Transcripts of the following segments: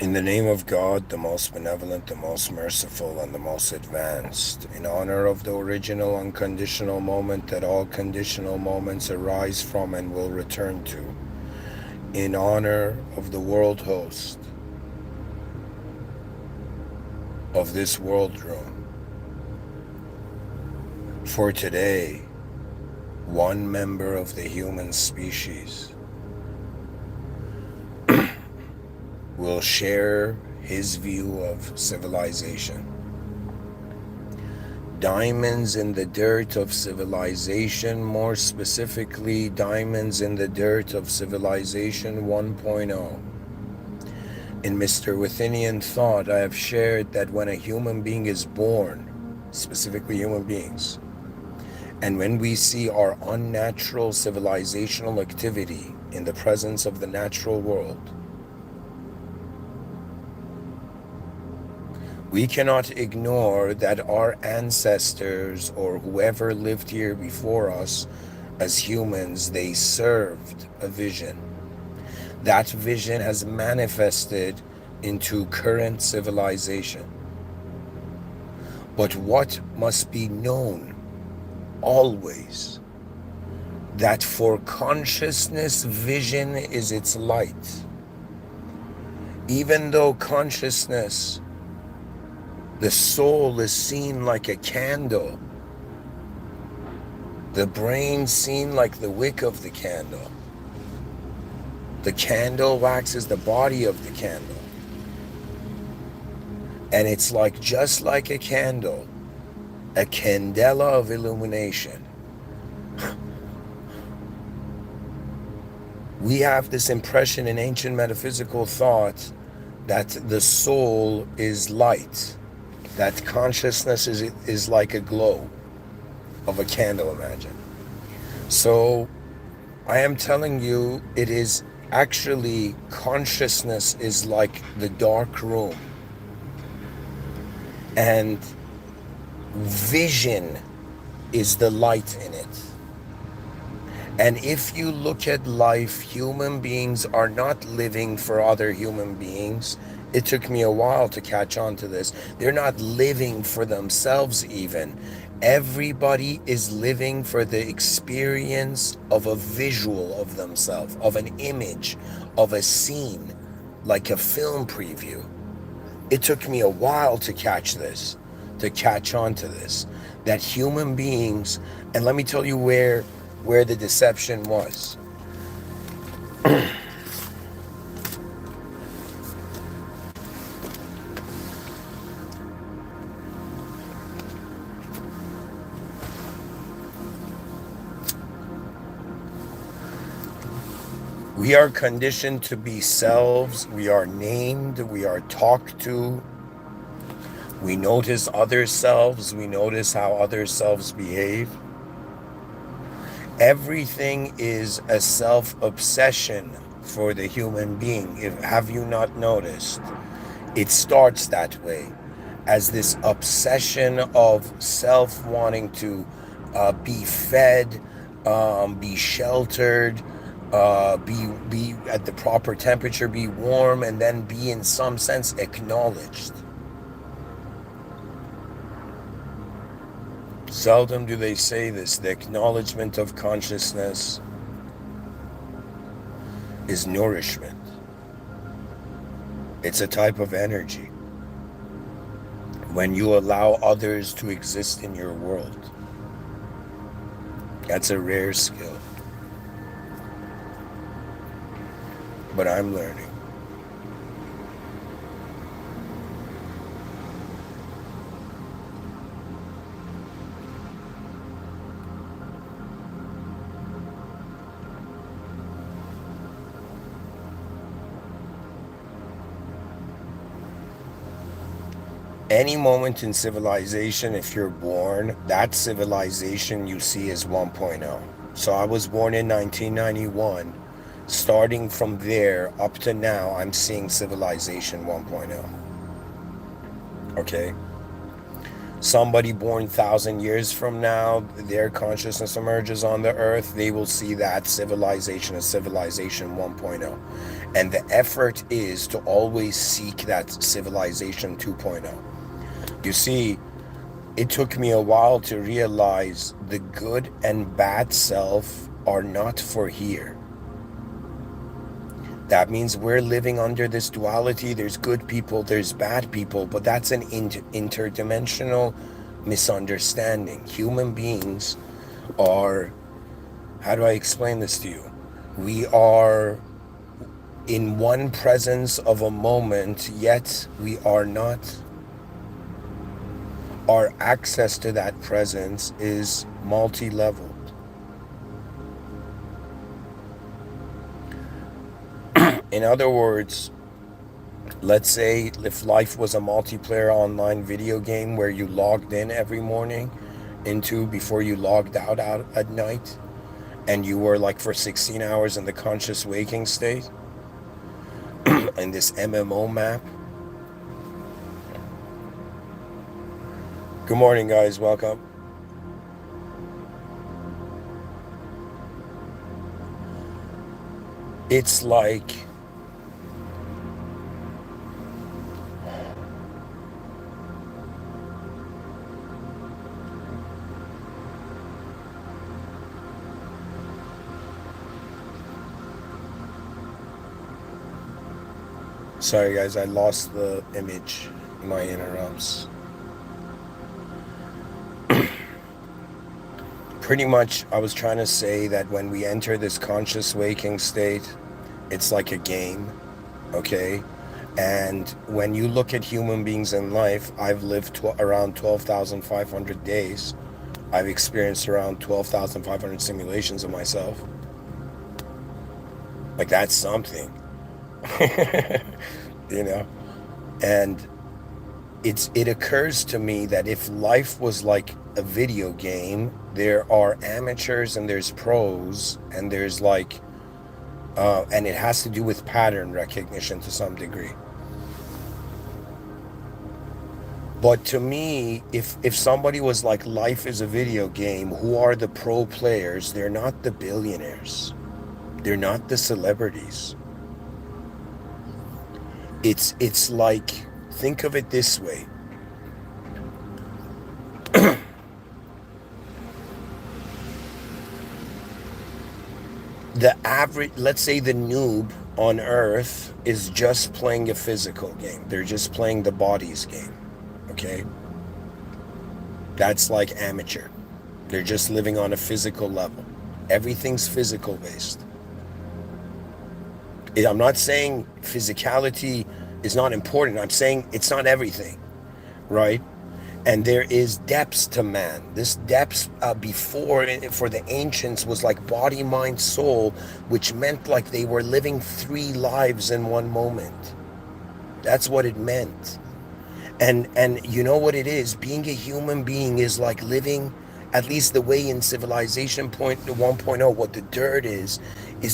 In the name of God, the most benevolent, the most merciful, and the most advanced, in honor of the original unconditional moment that all conditional moments arise from and will return to, in honor of the world host of this world room, for today, one member of the human species will share his view of civilization. Diamonds in the dirt of civilization, more specifically, diamonds in the dirt of civilization 1.0. In Mr. Withinian thought, I have shared that when a human being is born, specifically human beings, and when we see our unnatural civilizational activity in the presence of the natural world, we cannot ignore that our ancestors or whoever lived here before us as humans, they served a vision. That vision has manifested into current civilization. But what must be known always, that for consciousness, vision is its light. Even though consciousness, the soul, is seen like a candle, the brain seen like the wick of the candle. The candle wax is the body of the candle. And it's like, just like a candle, a candela of illumination. We have this impression in ancient metaphysical thought that the soul is light, that consciousness is like a glow of a candle, imagine. So I am telling you, it is actually, consciousness is like the dark room, and vision is the light in it. And if you look at life, human beings are not living for other human beings. It took me a while to catch on to this. They're not living for themselves even. Everybody is living for the experience of a visual of themselves, of an image, of a scene, like a film preview. It took me a while to catch this, to catch on to this, that human beings, and let me tell you where the deception was. We are conditioned to be selves. We are named. We are talked to. We notice other selves. We notice how other selves behave. Everything is a self-obsession for the human being. Have you not noticed? It starts that way, as this obsession of self wanting to be fed, be sheltered, be at the proper temperature, be warm, and then be in some sense acknowledged. Seldom do they say this. The acknowledgement of consciousness is nourishment. It's a type of energy. When you allow others to exist in your world, that's a rare skill. But I'm learning. Any moment in civilization, if you're born, that civilization you see is 1.0. So I was born in 1991. Starting from there up to now, I'm seeing civilization 1.0. Okay? Somebody born 1,000 years from now, their consciousness emerges on the earth, they will see that civilization as civilization 1.0. And the effort is to always seek that civilization 2.0. You see, it took me a while to realize the good and bad self are not for here. That means we're living under this duality. There's good people, there's bad people, but that's an interdimensional misunderstanding. Human beings are, how do I explain this to you? We are in one presence of a moment, yet we are not. Our access to that presence is multi-leveled. In other words, let's say if life was a multiplayer online video game where you logged in every morning into before you logged out at night, and you were like for 16 hours in the conscious waking state in this MMO map. Good morning, guys. Welcome. It's like sorry guys, I lost the image. My interrupts. Pretty much I was trying to say that when we enter this conscious waking state, it's like a game, okay? And when you look at human beings in life, I've lived around 12,500 days. I've experienced around 12,500 simulations of myself. Like, that's something. You know? And it occurs to me that if life was like a video game, there are amateurs and there's pros, and there's like and it has to do with pattern recognition to some degree. But to me, if somebody was like, life is a video game, who are the pro players? They're not the billionaires. They're not the celebrities. It's like, think of it this way. The average, let's say the noob on Earth is just playing a physical game. They're just playing the body's game, okay? That's like amateur. They're just living on a physical level. Everything's physical based. I'm not saying physicality is not important. I'm saying it's not everything, right? And there is depths to man. This depths before, for the ancients, was like body, mind, soul, which meant like they were living 3 lives in one moment. That's what it meant. And you know what it is? Being a human being is like living, at least the way in Civilization 1.0, what the dirt is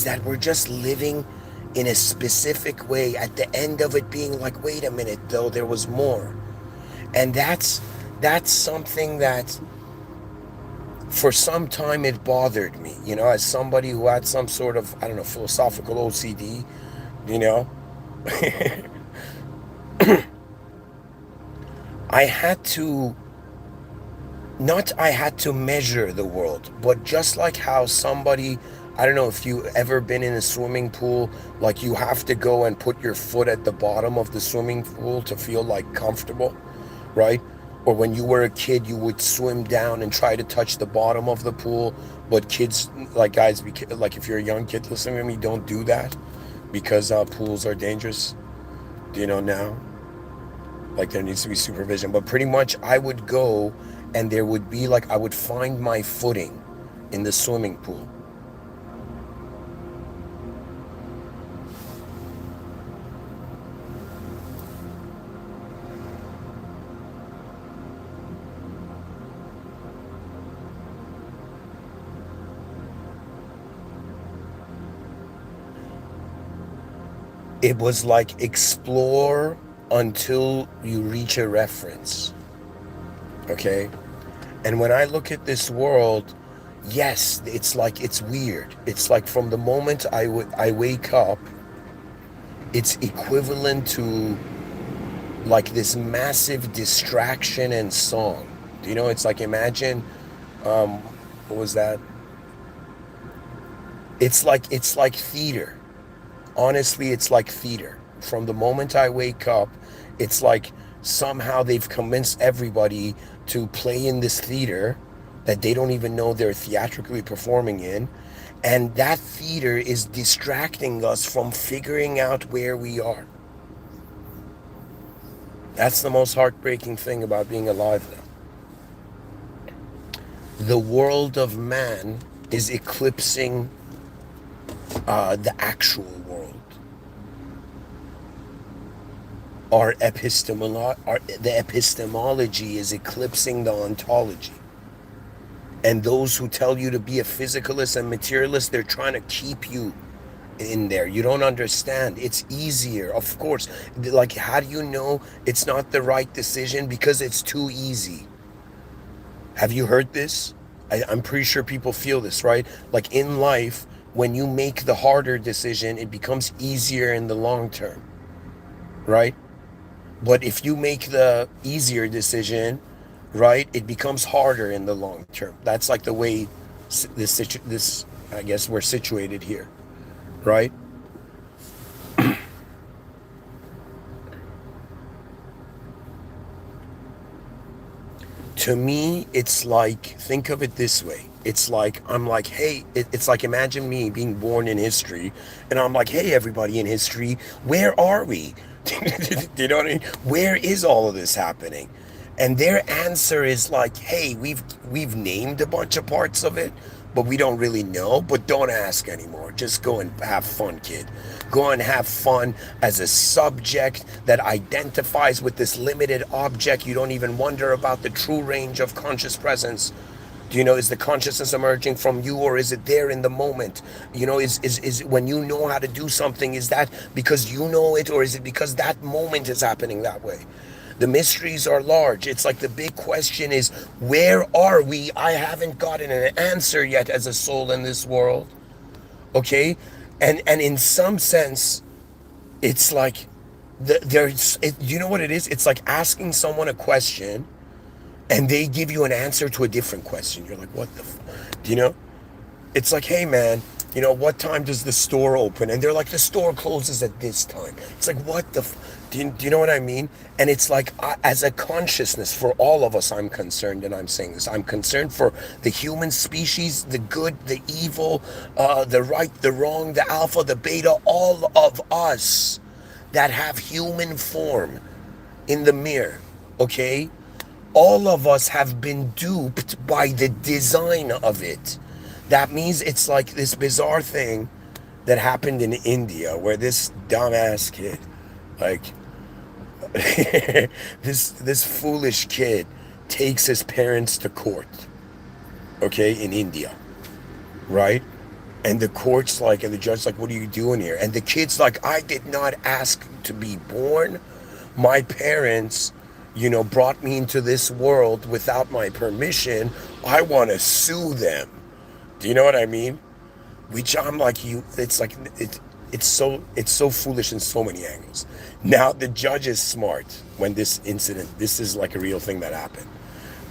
that we're just living in a specific way, at the end of it being like, wait a minute, though, there was more. And that's something that for some time it bothered me, you know, as somebody who had some sort of, I don't know, philosophical OCD, you know. I had to measure the world, but just like how somebody, I don't know if you ever been in a swimming pool, like you have to go and put your foot at the bottom of the swimming pool to feel like comfortable, right? Or when you were a kid, you would swim down and try to touch the bottom of the pool, but kids, like guys, like if you're a young kid listening to me, don't do that, because pools are dangerous, you know, now. Like, there needs to be supervision. But pretty much I would go, and there would be like, I would find my footing in the swimming pool. It was like explore until you reach a reference, okay? And when I look at this world, yes, it's like, it's weird. It's like from the moment I wake up, It's equivalent to like this massive distraction and song. Do you know? It's like, imagine, what was that? It's like theater. Honestly, it's like theater. From the moment I wake up, it's like somehow they've convinced everybody to play in this theater that they don't even know they're theatrically performing in. And that theater is distracting us from figuring out where we are. That's the most heartbreaking thing about being alive now. The world of man is eclipsing the actual world. The epistemology is eclipsing the ontology. And those who tell you to be a physicalist and materialist, they're trying to keep you in there. You don't understand. It's easier, of course. Like, how do you know it's not the right decision? Because it's too easy. Have you heard this? I'm pretty sure people feel this, right? Like in life, when you make the harder decision, it becomes easier in the long term, right? But if you make the easier decision, right, it becomes harder in the long term. That's like the way this I guess we're situated here, right? To me, it's like, think of it this way. It's like, I'm like, hey, it's like, imagine me being born in history, and I'm like, hey, everybody in history, where are we? Do you know what I mean? Where is all of this happening? And their answer is like, hey, we've named a bunch of parts of it, but we don't really know. But don't ask anymore. Just go and have fun, kid. Go and have fun as a subject that identifies with this limited object. You don't even wonder about the true range of conscious presence. Do you know, is the consciousness emerging from you, or is it there in the moment? You know, is when you know how to do something, is that because you know it, or is it because that moment is happening that way? The mysteries are large. It's like the big question is, where are we? I haven't gotten an answer yet as a soul in this world. Okay? And in some sense, it's like you know what it is? It's like asking someone a question and they give you an answer to a different question. You're like, what the do you know? It's like, hey man, you know, what time does the store open? And they're like, the store closes at this time. It's like, what the do you know what I mean? And it's like, as a consciousness, for all of us, I'm concerned, and I'm saying this, I'm concerned for the human species, the good, the evil, the right, the wrong, the alpha, the beta, all of us that have human form in the mirror, okay? All of us have been duped by the design of it. That means it's like this bizarre thing that happened in India where this dumbass kid, like, this foolish kid takes his parents to court, okay, in India, right? And the court's like, and the judge's like, what are you doing here? And the kid's like, I did not ask to be born. My parents, you know, brought me into this world without my permission. I want to sue them. Do you know what I mean? Which I'm like, it's like, it's so foolish in so many angles. Now the judge is smart when this is like a real thing that happened,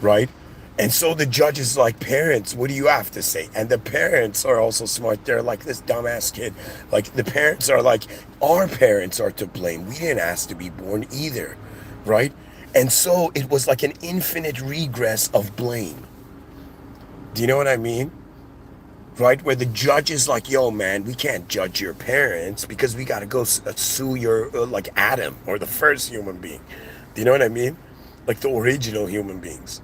right? And so the judge is like, parents, what do you have to say? And the parents are also smart. They're like, this dumbass kid. Like, the parents are like, our parents are to blame. We didn't ask to be born either, right? And so it was like an infinite regress of blame. Do you know what I mean? Right? Where the judge is like, yo, man, we can't judge your parents because we got to go sue your, like, Adam, or the first human being. Do you know what I mean? Like the original human beings.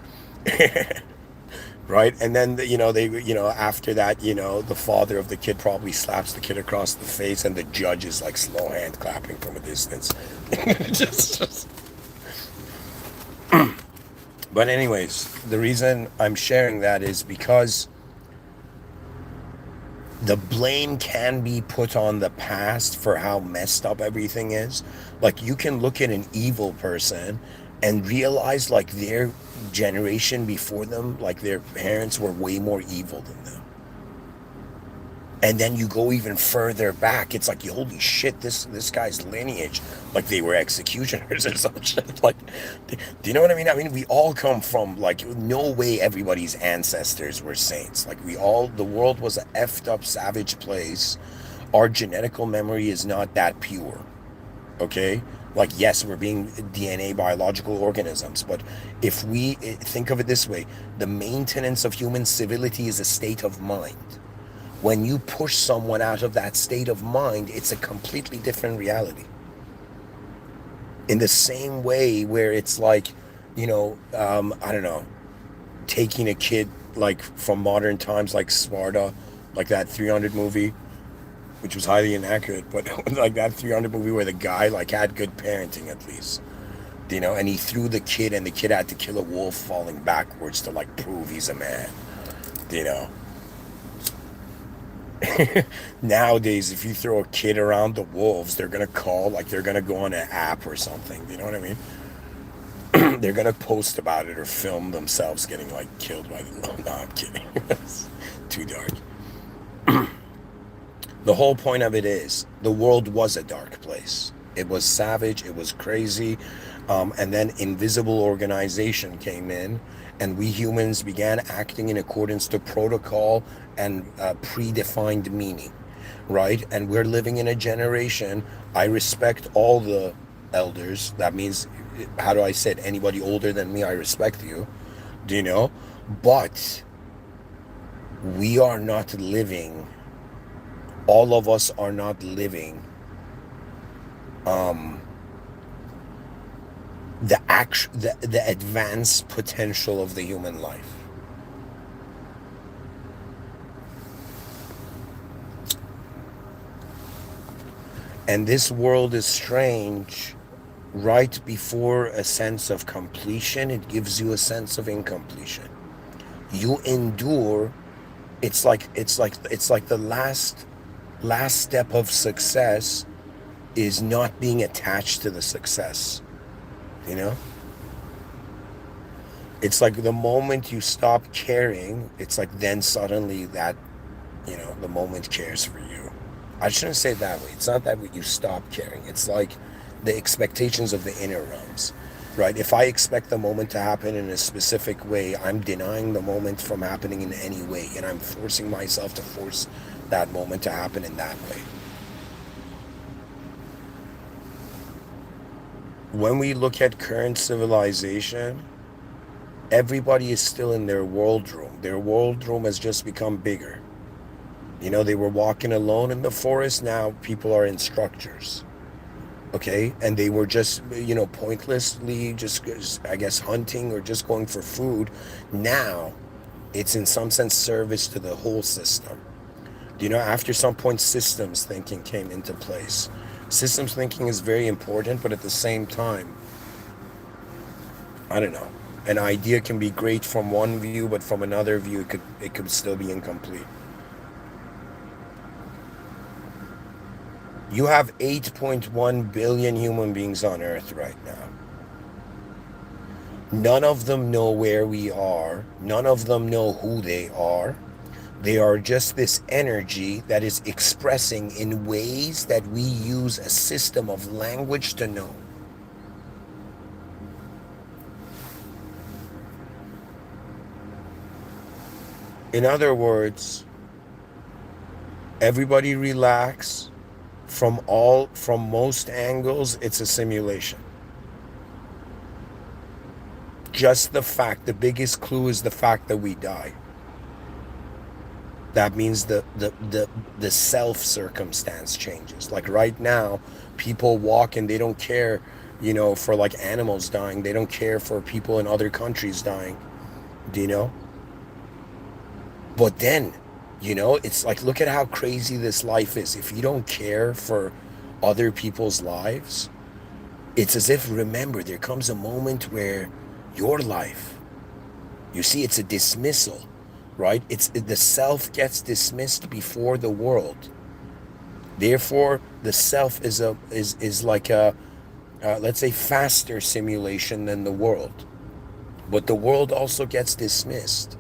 Right? And then, you know, after that, you know, the father of the kid probably slaps the kid across the face, and the judge is like slow hand clapping from a distance. just. But anyways, the reason I'm sharing that is because the blame can be put on the past for how messed up everything is. Like, you can look at an evil person and realize, like, their generation before them, like, their parents were way more evil than them. And then you go even further back, it's like, holy shit, this guy's lineage, like they were executioners or some shit. Like, do you know what I mean? I mean, we all come from, like, no way everybody's ancestors were saints. Like, the world was a effed up savage place. Our genetical memory is not that pure. Okay, like, yes, we're being DNA biological organisms, but if we think of it this way, the maintenance of human civility is a state of mind. When you push someone out of that state of mind, it's a completely different reality. In the same way where it's like, I don't know, taking a kid like from modern times, like Sparta, like that 300 movie, which was highly inaccurate, but like that 300 movie where the guy like had good parenting at least, and he threw the kid, and the kid had to kill a wolf falling backwards to like prove he's a man, you know. Nowadays, if you throw a kid around the wolves, they're gonna call, like they're gonna go on an app or something. You know what I mean? They're gonna post about it or film themselves getting like killed by the. No, I'm kidding. It's too dark. The whole point of it is the world was a dark place. It was savage. It was crazy. And then invisible organization came in, and we humans began acting in accordance to protocol and predefined meaning, right? And we're living in a generation. I respect all the elders. That means, how do I say it? Anybody older than me, I respect you. Do you know? But we are not living. All of us are not living um, the advanced potential of the human life. And this world is strange. Right before a sense of completion, it gives you a sense of incompletion. You endure. It's like the last step of success is not being attached to the success. You know? It's like the moment you stop caring, it's like then suddenly that, the moment cares for you. I shouldn't say it that way. It's not that you stop caring. It's like the expectations of the inner realms, right? If I expect the moment to happen in a specific way, I'm denying the moment from happening in any way, and I'm forcing myself to force that moment to happen in that way. When we look at current civilization, everybody is still in their world room. Their world room has just become bigger. They were walking alone in the forest. Now people are in structures. Okay. And they were just, pointlessly just, I guess, hunting or just going for food. Now it's in some sense service to the whole system. After some point, systems thinking came into place. Systems thinking is very important, but at the same time, I don't know. An idea can be great from one view, but from another view, it could still be incomplete. You have 8.1 billion human beings on Earth right now. None of them know where we are. None of them know who they are. They are just this energy that is expressing in ways that we use a system of language to know. In other words, everybody relax. From most angles, it's a simulation. Just the biggest clue is the fact that we die. That means the self circumstance changes. Like right now, people walk and they don't care, for like animals dying. They don't care for people in other countries dying. Do you know? But then, it's like, look at how crazy this life is. If you don't care for other people's lives, it's as if, remember, there comes a moment where your life, you see, it's a dismissal, right? The self gets dismissed before the world. Therefore, the self is like a, let's say, faster simulation than the world. But the world also gets dismissed.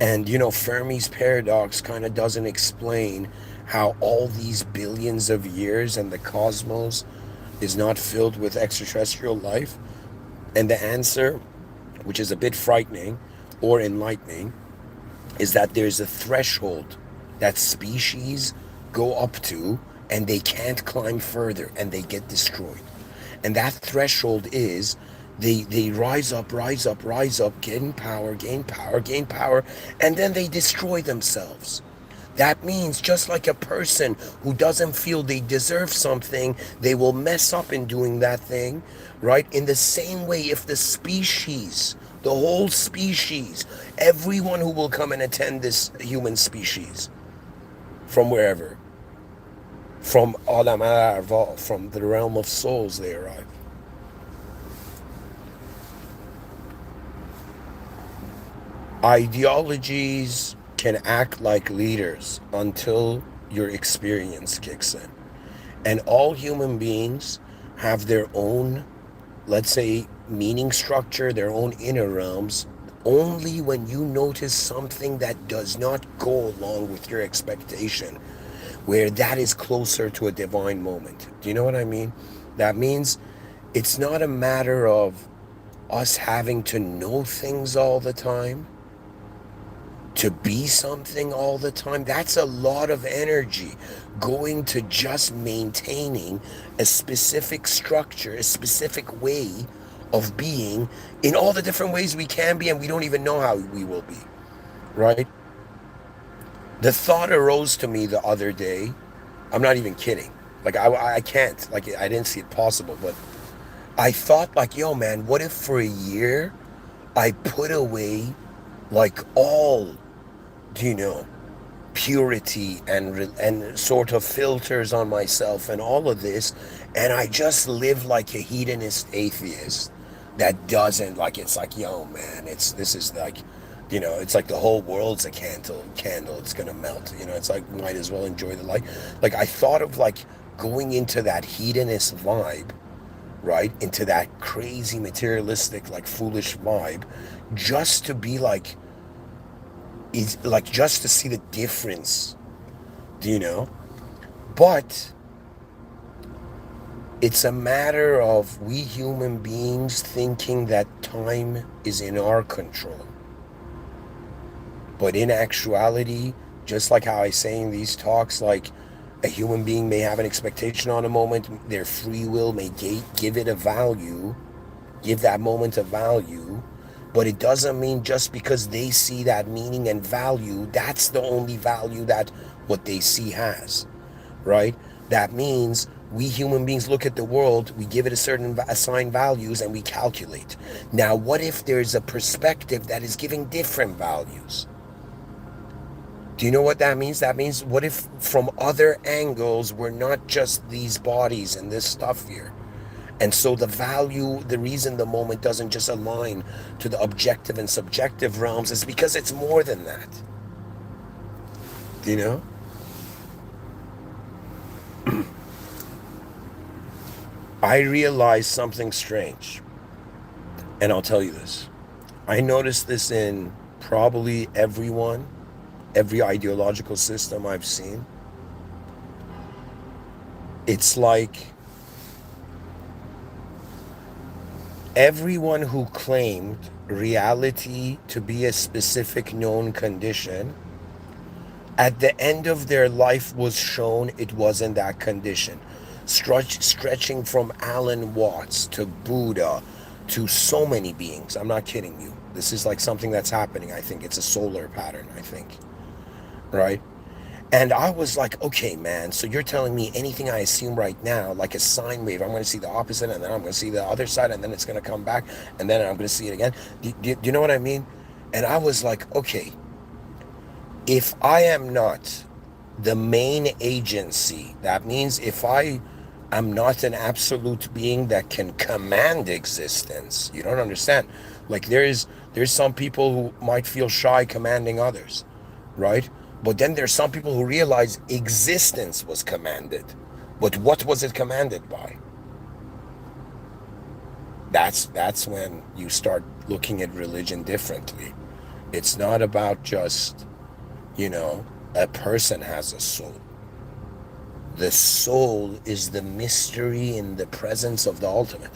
And Fermi's paradox kind of doesn't explain how all these billions of years and the cosmos is not filled with extraterrestrial life. And the answer, which is a bit frightening or enlightening, is that there's a threshold that species go up to and they can't climb further and they get destroyed. And that threshold is they rise up, rise up, rise up, gain power, gain power, gain power, and then they destroy themselves. That means just like a person who doesn't feel they deserve something, they will mess up in doing that thing, right? In the same way, if the species, the whole species, everyone who will come and attend this human species from wherever, from Alam al-Arwah, from the realm of souls, they arrive. Ideologies can act like leaders until your experience kicks in. And all human beings have their own, let's say, meaning structure, their own inner realms. Only when you notice something that does not go along with your expectation, where that is closer to a divine moment. Do you know what I mean? That means it's not a matter of us having to know things all the time, to be something all the time. That's a lot of energy going to just maintaining a specific structure, a specific way of being in all the different ways we can be, and we don't even know how we will be, right? The thought arose to me the other day. I'm not even kidding. Like, I can't, like, I didn't see it possible, but I thought, like, yo, man, what if for a year I put away, like, all, you know, purity and sort of filters on myself and all of this, and I just live like a hedonist atheist that doesn't, like, it's like, yo, man, this is like, it's like the whole world's a candle, it's gonna melt, it's like, might as well enjoy the light. Like, I thought of, like, going into that hedonist vibe, right, into that crazy materialistic, like, foolish vibe, just to be like, is like, just to see the difference, but it's a matter of we human beings thinking that time is in our control. But in actuality, just like how I say in these talks, like, a human being may have an expectation on a moment, their free will may give it a value, give that moment a value, but it doesn't mean just because they see that meaning and value, that's the only value that what they see has, right? That means we human beings look at the world, we give it a certain assigned values, and we calculate. Now, what if there's a perspective that is giving different values? Do you know what that means? That means, what if from other angles, we're not just these bodies and this stuff here? And so the value, the reason the moment doesn't just align to the objective and subjective realms is because it's more than that. Do you know? I realized something strange. And I'll tell you this. I noticed this in probably every ideological system I've seen. It's like everyone who claimed reality to be a specific known condition, at the end of their life was shown it wasn't that condition. Stretching from Alan Watts to Buddha to so many beings. I'm not kidding you. This is like something that's happening. I think it's a solar pattern, I think. Right? And I was like, okay, man, so you're telling me anything I assume right now, like a sine wave, I'm going to see the opposite, and then I'm going to see the other side, and then it's going to come back, and then I'm going to see it again. Do you know what I mean? And I was like, okay, if I am not the main agency, that means if I am not an absolute being that can command existence, you don't understand. Like, there's some people who might feel shy commanding others, right? But then there's some people who realize existence was commanded. But what was it commanded by? That's when you start looking at religion differently. It's not about just, you know, a person has a soul. The soul is the mystery in the presence of the ultimate.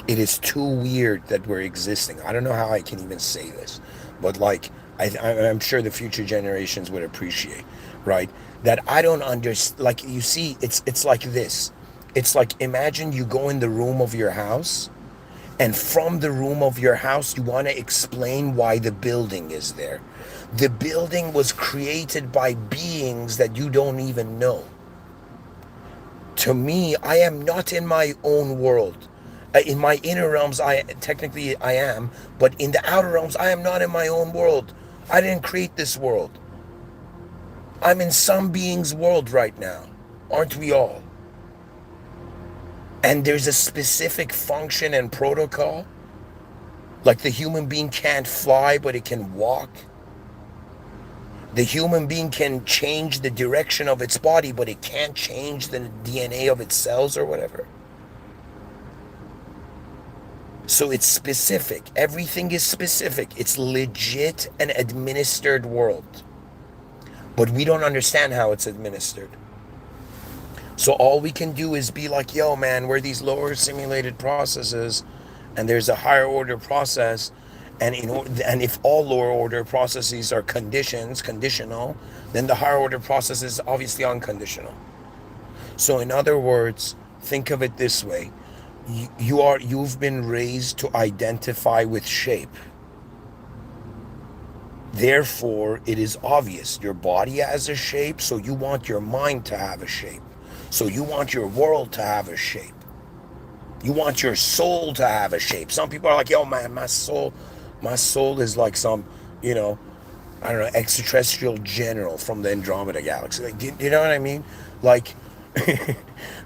It is too weird that we're existing. I don't know how I can even say this, but like, I'm sure the future generations would appreciate, right? That I don't understand. Like, you see, it's like this. It's like, imagine you go in the room of your house, and from the room of your house, you want to explain why the building is there. The building was created by beings that you don't even know. To me, I am not in my own world. In my inner realms, I am, but in the outer realms, I am not in my own world. I didn't create this world. I'm in some being's world right now. Aren't we all? And there's a specific function and protocol. Like, the human being can't fly, but it can walk. The human being can change the direction of its body, but it can't change the DNA of its cells or whatever. So it's specific. Everything is specific. It's legit an administered world. But we don't understand how it's administered. So all we can do is be like, yo, man, we're these lower simulated processes, and there's a higher order process. And if all lower order processes are conditional, then the higher order process is obviously unconditional. So in other words, think of it this way. You've been raised to identify with shape. Therefore, it is obvious your body has a shape, so you want your mind to have a shape. So you want your world to have a shape. You want your soul to have a shape. Some people are like, yo, man, my soul is like some, you know, I don't know, extraterrestrial general from the Andromeda galaxy. Like, do you know what I mean? Like,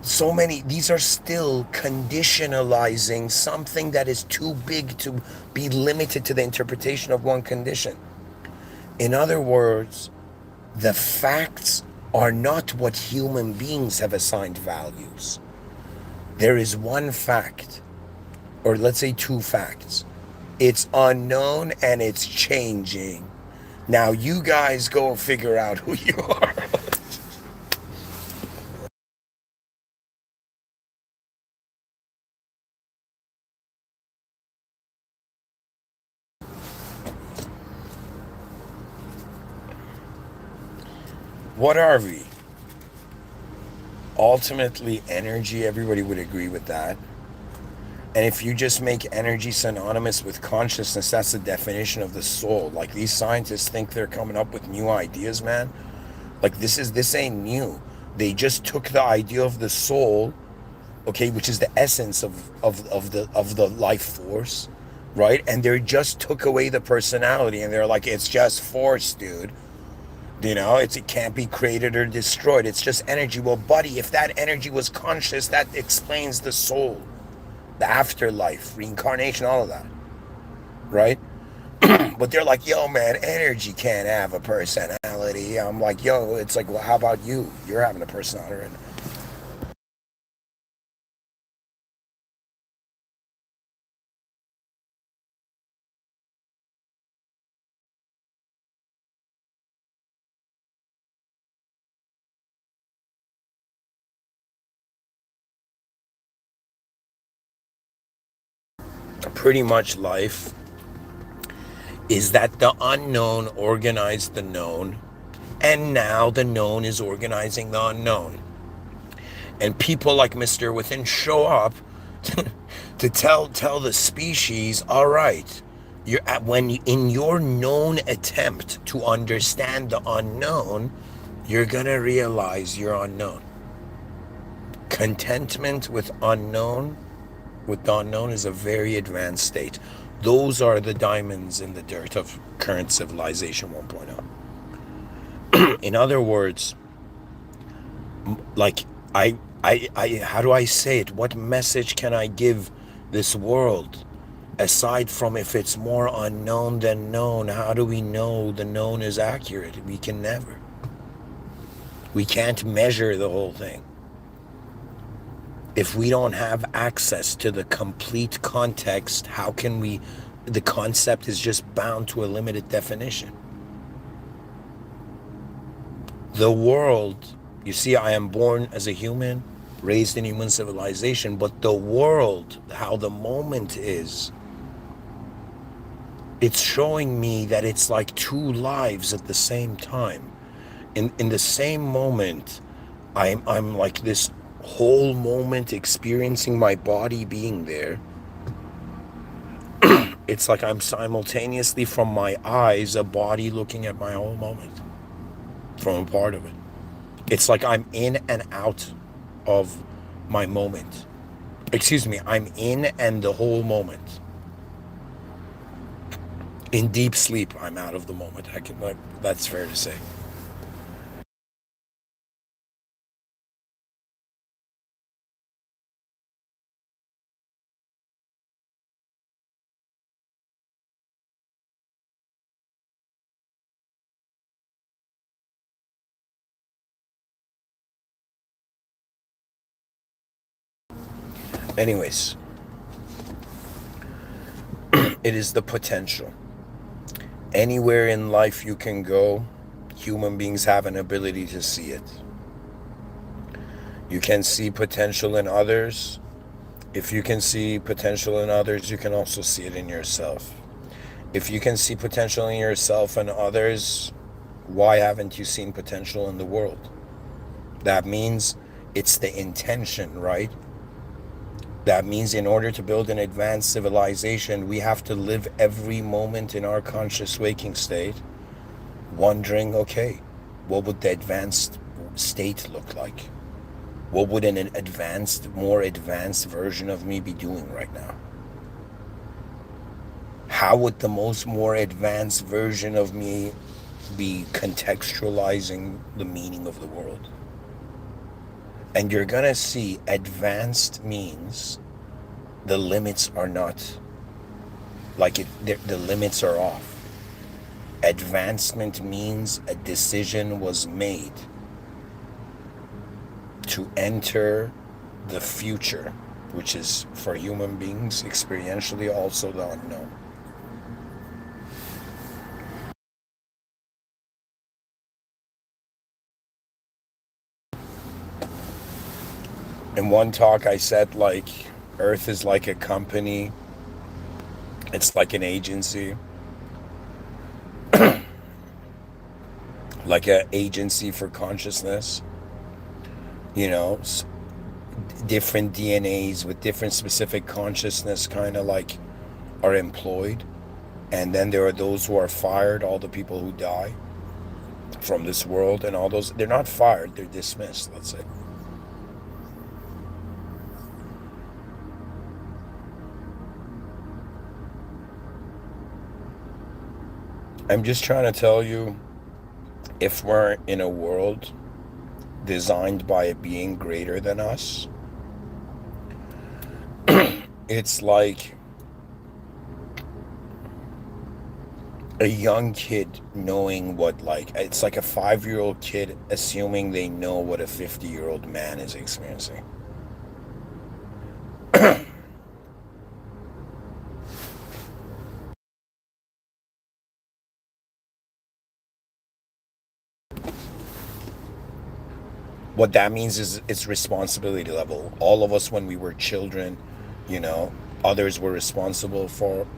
so many, these are still conditionalizing something that is too big to be limited to the interpretation of one condition. In other words, the facts are not what human beings have assigned values. There is one fact, or let's say two facts. It's unknown and it's changing. Now you guys go figure out who you are. What are we? Ultimately, energy. Everybody would agree with that. And if you just make energy synonymous with consciousness, that's the definition of the soul. Like, these scientists think they're coming up with new ideas, man. Like, this ain't new. They just took the idea of the soul, okay, which is the essence of the life force, right? And they just took away the personality, and they're like, it's just force, dude. You know, it can't be created or destroyed. It's just energy. Well, buddy, if that energy was conscious, that explains the soul, the afterlife, reincarnation, all of that, right? But they're like, yo, man, energy can't have a personality. I'm like, yo, it's like, well, how about you? You're having a personality. Pretty much life is that the unknown organized the known, and now the known is organizing the unknown. And people like Mr. Within show up to tell the species, all right, you're at, when in your known attempt to understand the unknown, you're gonna realize you're unknown. Contentment with the unknown is a very advanced state. Those are the diamonds in the dirt of current civilization 1.0. In other words, like, how do I say it? What message can I give this world? Aside from, if it's more unknown than known, how do we know the known is accurate? We can never. We can't measure the whole thing. If we don't have access to the complete context, how can we? The concept is just bound to a limited definition. The world, you see, I am born as a human, raised in human civilization, but the world, how the moment is, it's showing me that it's like two lives at the same time. In the same moment, I'm like this whole moment experiencing my body being there. It's like I'm simultaneously from my eyes a body looking at my whole moment from a part of it. It's like I'm in and out of my moment. Excuse me, I'm in and the whole moment. In deep sleep, I'm out of the moment. I can, like, that's fair to say. Anyways, it is the potential. Anywhere in life you can go, human beings have an ability to see it. You can see potential in others. If you can see potential in others, you can also see it in yourself. If you can see potential in yourself and others, why haven't you seen potential in the world? That means it's the intention, right? That means in order to build an advanced civilization, we have to live every moment in our conscious waking state, wondering, okay, what would the advanced state look like? What would an advanced, more advanced version of me be doing right now? How would the most more advanced version of me be contextualizing the meaning of the world? And you're gonna see advanced means the limits are not like it, the limits are off. Advancement means a decision was made to enter the future, which is for human beings experientially also the unknown. In one talk, I said, like, Earth is like a company, it's like an agency, like an agency for consciousness, you know, different DNAs with different specific consciousness kind of like are employed. And then there are those who are fired, all the people who die from this world, and all those, they're not fired, they're dismissed, let's say. I'm just trying to tell you, if we're in a world designed by a being greater than us, it's like a young kid knowing what, like, it's like a 5-year old kid assuming they know what a 50-year-old man is experiencing. What that means is it's responsibility level. All of us, when we were children, you know, others were responsible for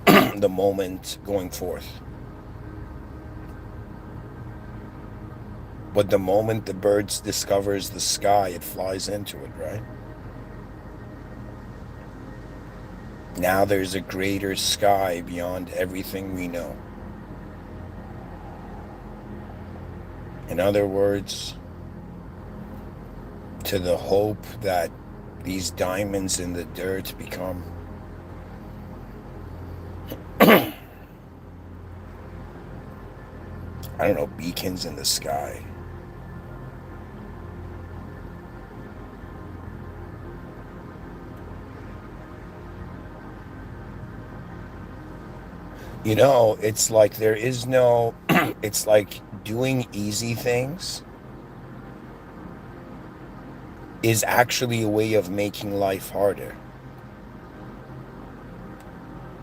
the moment going forth. But the moment the bird discovers the sky, it flies into it, right? Now there's a greater sky beyond everything we know. In other words, to the hope that these diamonds in the dirt become I don't know, beacons in the sky. You know, it's like there is no, it's like doing easy things is actually a way of making life harder.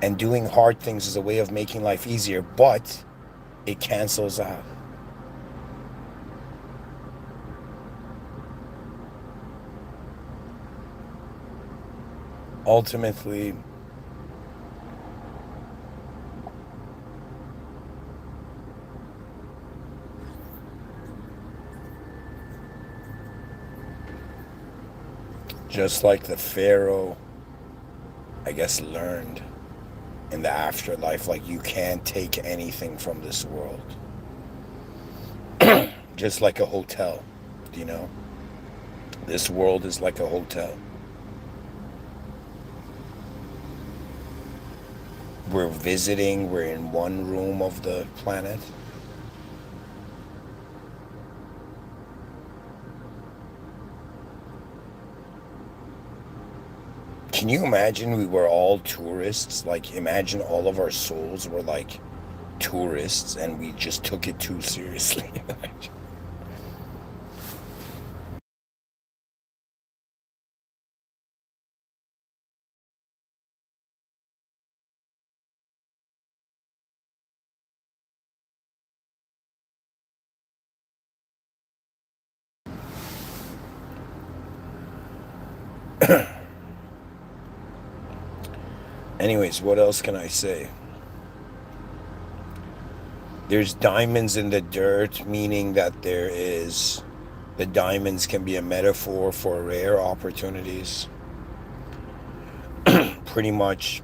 And doing hard things is a way of making life easier, but it cancels out. Ultimately, just like the Pharaoh, I guess, learned in the afterlife, like you can't take anything from this world. Just like a hotel, you know? This world is like a hotel. We're visiting, we're in one room of the planet. Can you imagine we were all tourists? Like, imagine all of our souls were like tourists and we just took it too seriously. Anyways, what else can I say? There's diamonds in the dirt, meaning that the diamonds can be a metaphor for rare opportunities. Pretty much,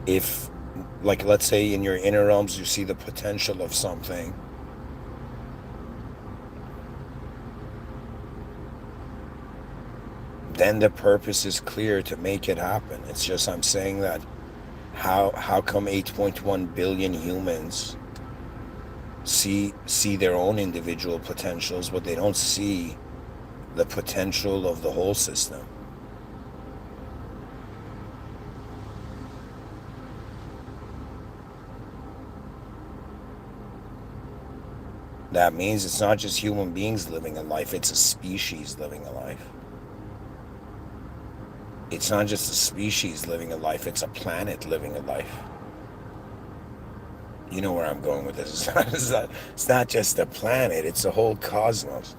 if, like, let's say in your inner realms, you see the potential of something, then the purpose is clear to make it happen. It's just, I'm saying that how come 8.1 billion humans see their own individual potentials, but they don't see the potential of the whole system? That means it's not just human beings living a life, it's a species living a life. It's not just a species living a life, it's a planet living a life. You know where I'm going with this. It's not just a planet, it's a whole cosmos.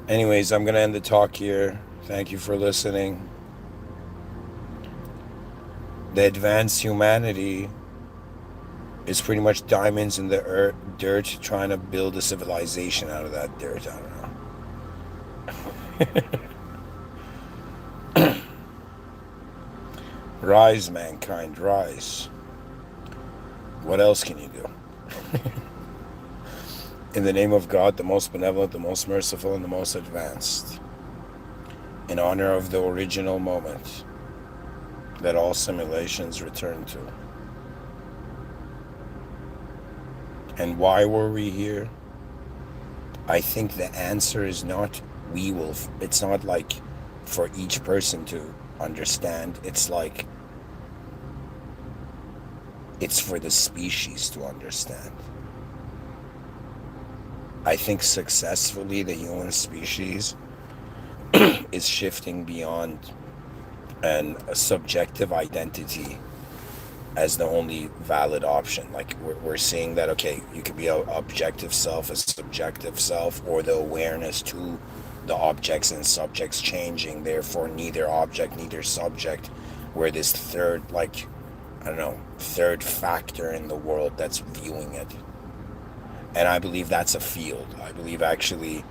Anyways, I'm going to end the talk here. Thank you for listening. The advanced humanity is pretty much diamonds in the dirt, trying to build a civilization out of that dirt. I don't know. Rise, mankind, rise. What else can you do? In the name of God, the most benevolent, the most merciful, and the most advanced. In honor of the original moment that all simulations return to. And why were we here? I think the answer is not we will. It's not like for each person to understand. It's like it's for the species to understand. I think successfully the human species is shifting beyond a subjective identity as the only valid option. Like we're seeing that, okay, you could be an objective self, a subjective self, or the awareness to the objects and subjects changing, therefore neither object, neither subject. We're this third, like, I don't know, third factor in the world that's viewing it. And I believe that's a field. I believe actually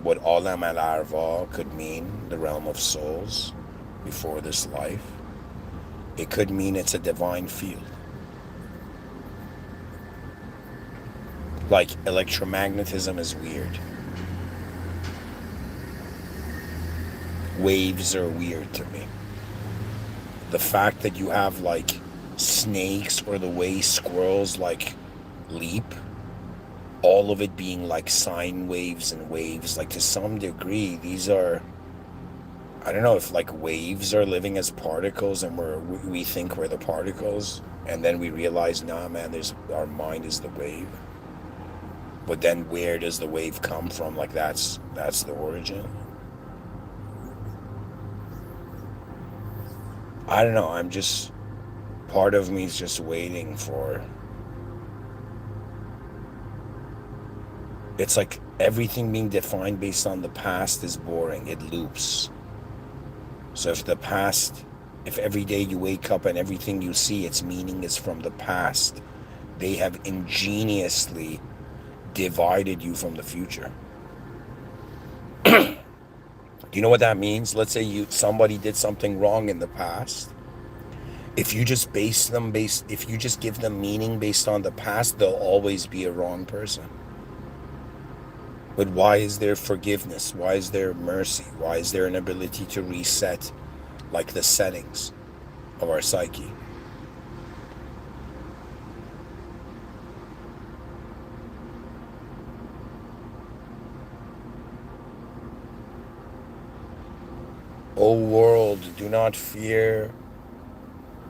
what Olam al Arva could mean, the realm of souls before this life, it could mean it's a divine field. Like electromagnetism is weird. Waves are weird to me. The fact that you have like snakes or the way squirrels like leap, all of it being like sine waves and waves, like to some degree these are I don't know if like waves are living as particles and we think we're the particles, and then we realize, nah, man, there's our mind is the wave. But then where does the wave come from? Like that's the origin. I don't know. I'm just part of me is just waiting for. It's like everything being defined based on the past is boring. It loops. So if every day you wake up and everything you see, its meaning is from the past, they have ingeniously divided you from the future. Do you know what that means? Let's say somebody did something wrong in the past. If you just give them meaning based on the past, they'll always be a wrong person. But why is there forgiveness? Why is there mercy? Why is there an ability to reset, like the settings of our psyche? O world, do not fear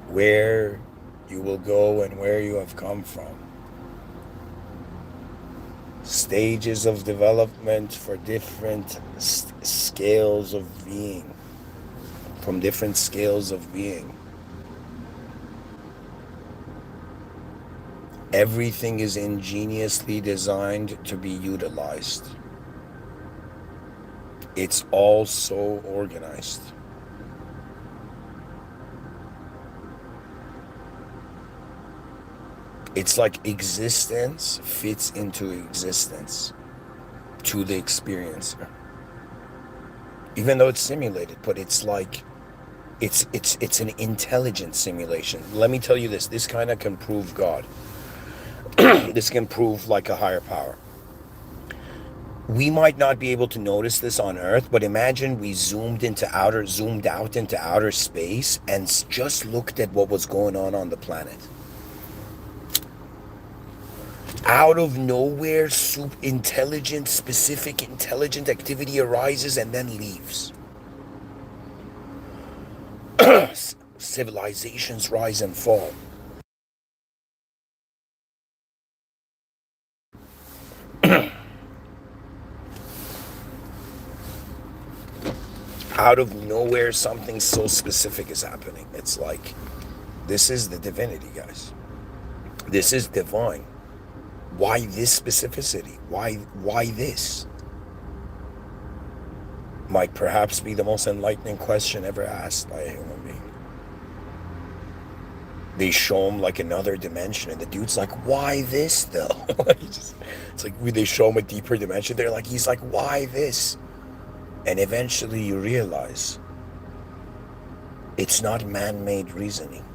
where you will go and where you have come from. Stages of development for different scales of being, from different scales of being. Everything is ingeniously designed to be utilized. It's all so organized. It's like existence fits into existence to the experiencer. Even though it's simulated, but it's like it's an intelligent simulation. Let me tell you this. This kind of can prove God. This can prove like a higher power. We might not be able to notice this on Earth, but imagine we zoomed out into outer space and just looked at what was going on the planet. Out of nowhere, specific intelligent activity arises and then leaves. Civilizations rise and fall. Out of nowhere, something so specific is happening. It's like, this is the divinity, guys. This is divine. Why this specificity? Why this? Might perhaps be the most enlightening question ever asked by a human being. They show him like another dimension, and the dude's like, why this though? It's like they show him a deeper dimension. He's like, why this? And eventually you realize it's not man-made reasoning.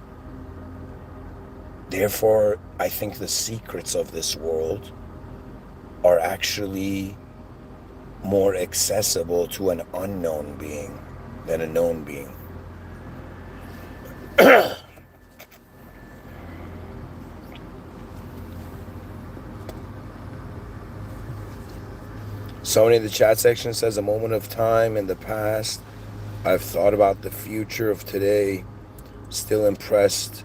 Therefore, I think the secrets of this world are actually more accessible to an unknown being than a known being. Somebody in the chat section says, a moment of time in the past. I've thought about the future of today. Still impressed.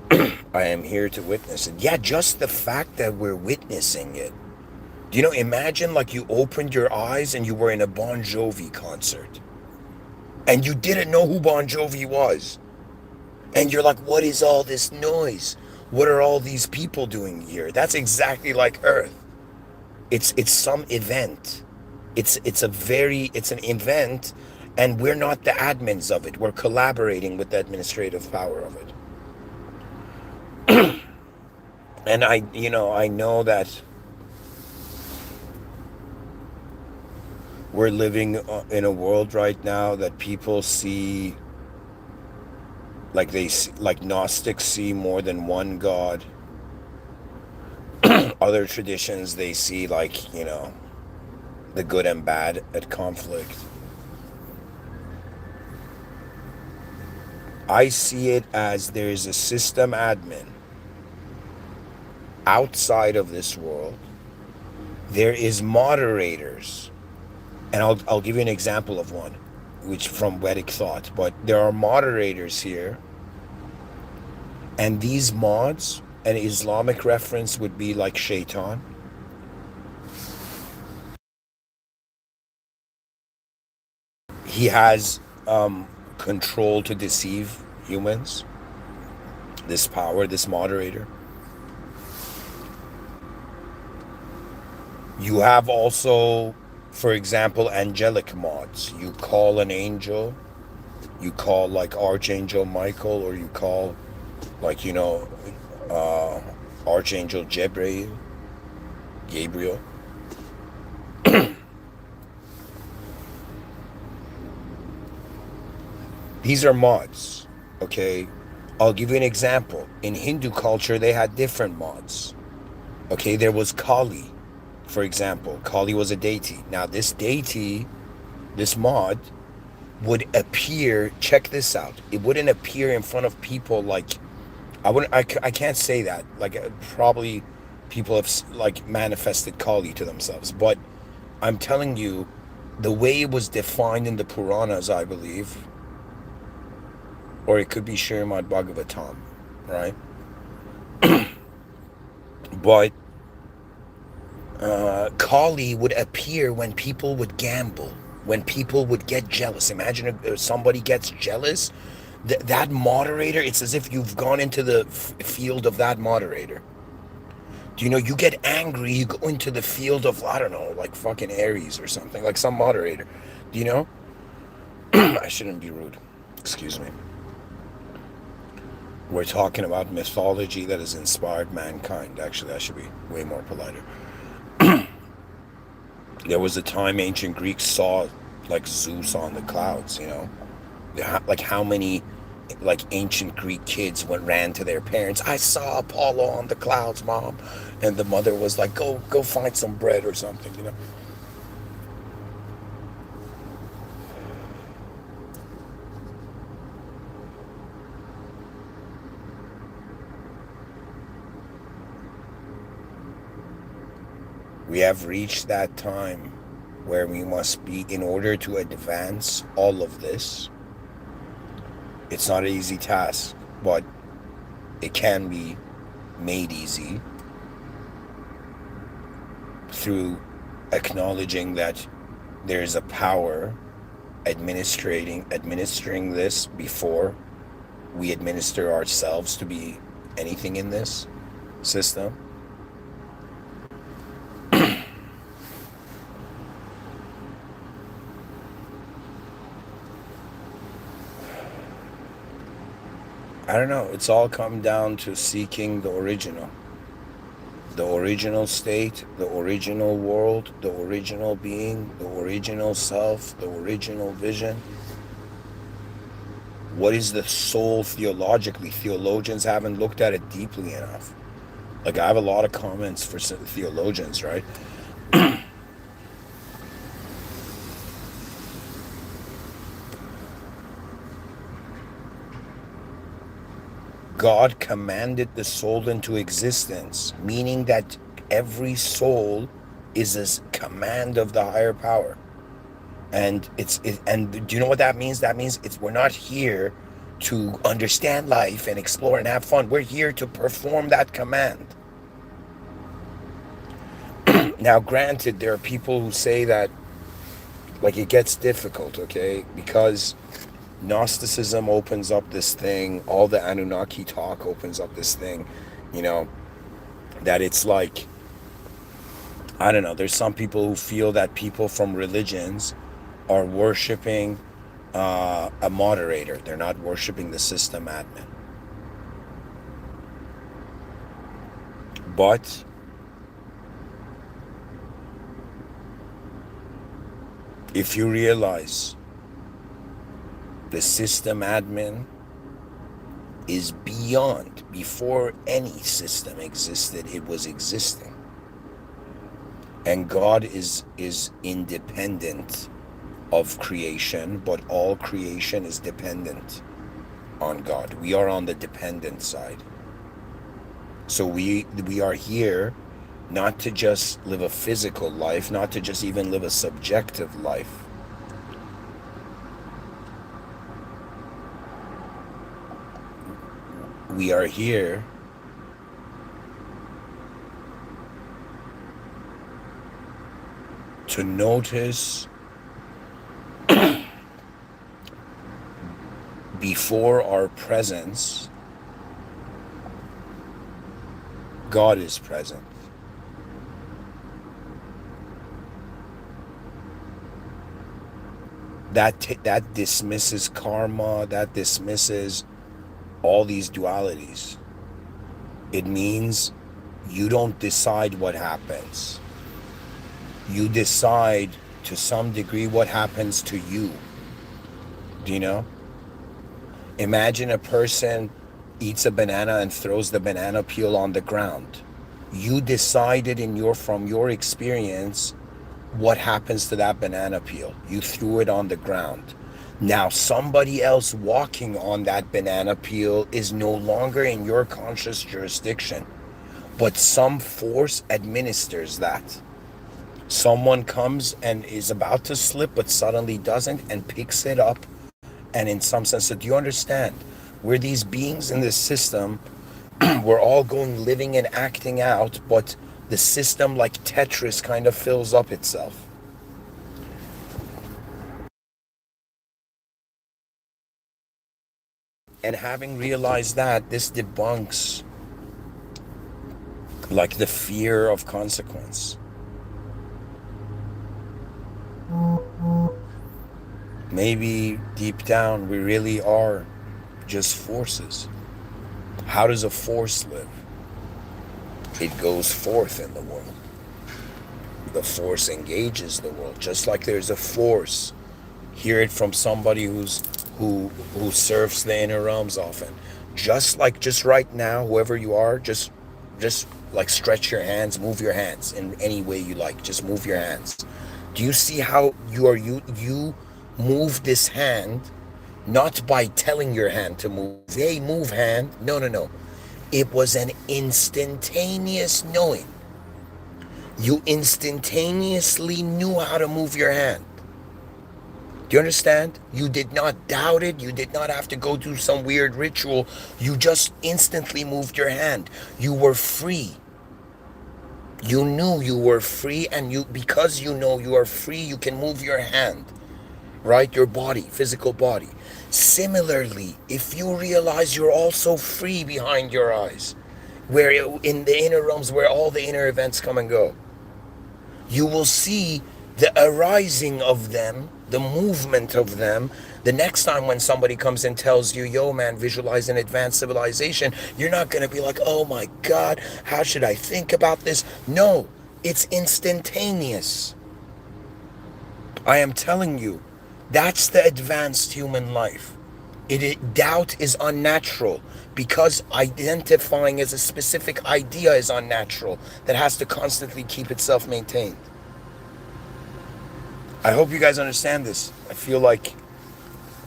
I am here to witness it. Yeah, just the fact that we're witnessing it. Do you know, imagine like you opened your eyes and you were in a Bon Jovi concert. And you didn't know who Bon Jovi was. And you're like, what is all this noise? What are all these people doing here? That's exactly like Earth. It's some event. It's an event, and we're not the admins of it. We're collaborating with the administrative power of it. And I know that we're living in a world right now that people see, like Gnostics see more than one God. Other traditions, they see the good and bad at conflict. I see it as there's a system admin outside of this world. There is moderators. And I'll give you an example of one. which from Vedic thought, but there are moderators here, and these mods, an Islamic reference would be like shaitan. He has control to deceive humans, this power, this moderator. You have also, for example, angelic mods. You call an angel, you call like Archangel Michael, or you call like, uh, Archangel Gabriel. These are mods, okay? I'll give you an example. In Hindu culture, they had different mods. Okay, there was Kali, for example. Kali was a deity. Now, this deity, this mod, would appear, check this out. It wouldn't appear in front of people like, I can't say that. Like, probably people have, like, manifested Kali to themselves. But I'm telling you, the way it was defined in the Puranas, I believe, or it could be Srimad Bhagavatam, right? But Kali would appear when people would gamble, when people would get jealous. Imagine if somebody gets jealous, that moderator, it's as if you've gone into the field of that moderator. Do you know, you get angry, you go into the field of, I don't know, like fucking Aries or something, like some moderator. Do you know? I shouldn't be rude. Excuse me. We're talking about mythology that has inspired mankind. Actually, I should be way more politer. There was a time ancient Greeks saw like Zeus on the clouds, like how many like ancient Greek kids ran to their parents. I saw Apollo on the clouds, mom. And the mother was like, go find some bread or something. We have reached that time where we must be, in order to advance all of this. It's not an easy task, but it can be made easy through acknowledging that there's a power administering this before we administer ourselves to be anything in this system. I don't know. It's all come down to seeking the original state, the original world, the original being, the original self, the original vision. What is the soul theologically? Theologians haven't looked at it deeply enough. Like, I have a lot of comments for theologians, right? God commanded the soul into existence, meaning that every soul is a command of the higher power. And and do you know what that means? That means we're not here to understand life and explore and have fun. We're here to perform that command. Now, granted, there are people who say that, like, it gets difficult, okay? Because Gnosticism opens up this thing, all the Anunnaki talk opens up this thing, that it's like, I don't know, there's some people who feel that people from religions are worshiping a moderator. They're not worshiping the system admin. But if you realize the system admin is before any system existed, it was existing. And God is independent of creation, but all creation is dependent on God. We are on the dependent side. So we are here not to just live a physical life, not to just even live a subjective life. we are here to notice before our presence, God is present. That dismisses karma, that dismisses all these dualities. It means you don't decide what happens. You decide to some degree what happens to you. Do you know? Imagine a person eats a banana and throws the banana peel on the ground. You decided from your experience what happens to that banana peel. You threw it on the ground. Now somebody else walking on that banana peel is no longer in your conscious jurisdiction, but some force administers that. Someone comes and is about to slip but suddenly doesn't and picks it up. And in some sense, so do you understand? We're these beings in this system. We're all going, living and acting out, but the system, like Tetris, kind of fills up itself. And having realized that, this debunks like the fear of consequence. Maybe deep down we really are just forces. How does a force live? It goes forth in the world. The force engages the world, just like there's a force. Hear it from somebody who surfs the inner realms often. Just right now, whoever you are, just like stretch your hands, move your hands in any way you like. Just move your hands. Do you see how you move this hand, not by telling your hand to move? Hey, move hand. No. It was an instantaneous knowing. You instantaneously knew how to move your hand. Do you understand? You did not doubt it. You did not have to go through some weird ritual. You just instantly moved your hand. You were free. You knew you were free, and because you know you are free, you can move your hand, right? Your body, physical body. Similarly, if you realize you're also free behind your eyes, where in the inner realms where all the inner events come and go, you will see the arising of them, the movement of them. The next time when somebody comes and tells you, yo man, visualize an advanced civilization, you're not going to be like, oh my God, how should I think about this? No, it's instantaneous. I am telling you, that's the advanced human life. Doubt is unnatural because identifying as a specific idea is unnatural that has to constantly keep itself maintained. I hope you guys understand this. I feel like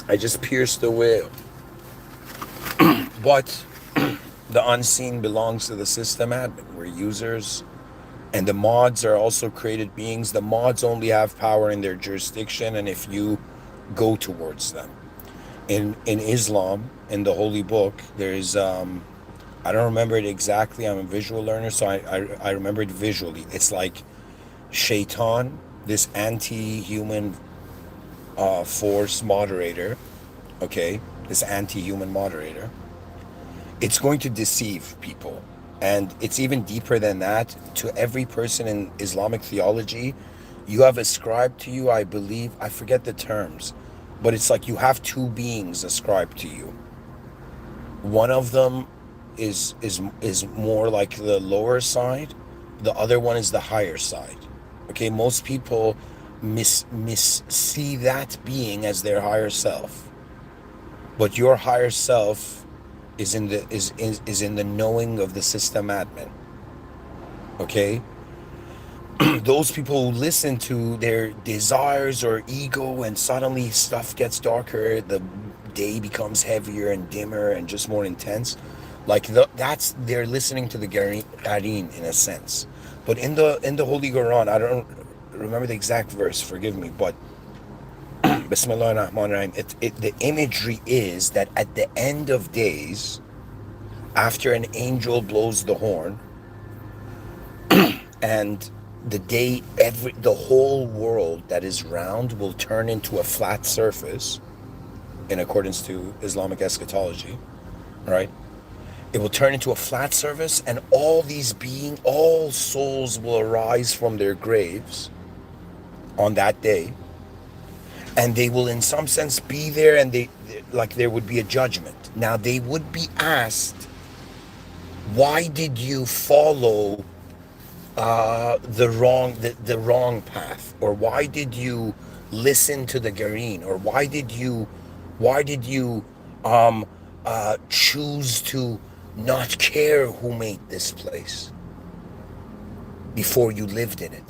I just pierced the veil. But the unseen belongs to the system admin. We're users. And the mods are also created beings. The mods only have power in their jurisdiction and if you go towards them. In Islam, in the Holy Book, there's I don't remember it exactly. I'm a visual learner, so I remember it visually. It's like Shaitan, this anti-human force moderator, okay, this anti-human moderator, it's going to deceive people. And it's even deeper than that. To every person in Islamic theology, you have ascribed to you, I believe, I forget the terms, but it's like you have two beings ascribed to you. One of them is more like the lower side. The other one is the higher side. Okay, most people see that being as their higher self, but your higher self is in the knowing of the system admin. Okay, those people who listen to their desires or ego, and suddenly stuff gets darker, the day becomes heavier and dimmer and just more intense. Like that's they're listening to the Qareen in a sense. But in the Holy Quran, I don't remember the exact verse. Forgive me, but Bismillah ar-Rahman ar-Rahim. The imagery is that at the end of days, After an angel blows the horn, and the whole world that is round will turn into a flat surface in accordance to Islamic eschatology, right? It will turn into a flat surface, and all souls will arise from their graves on that day, and they will, in some sense, be there, and like there would be a judgment. Now they would be asked, why did you follow the wrong path, or why did you listen to the Gareen, or why did you choose to not care who made this place before you lived in it?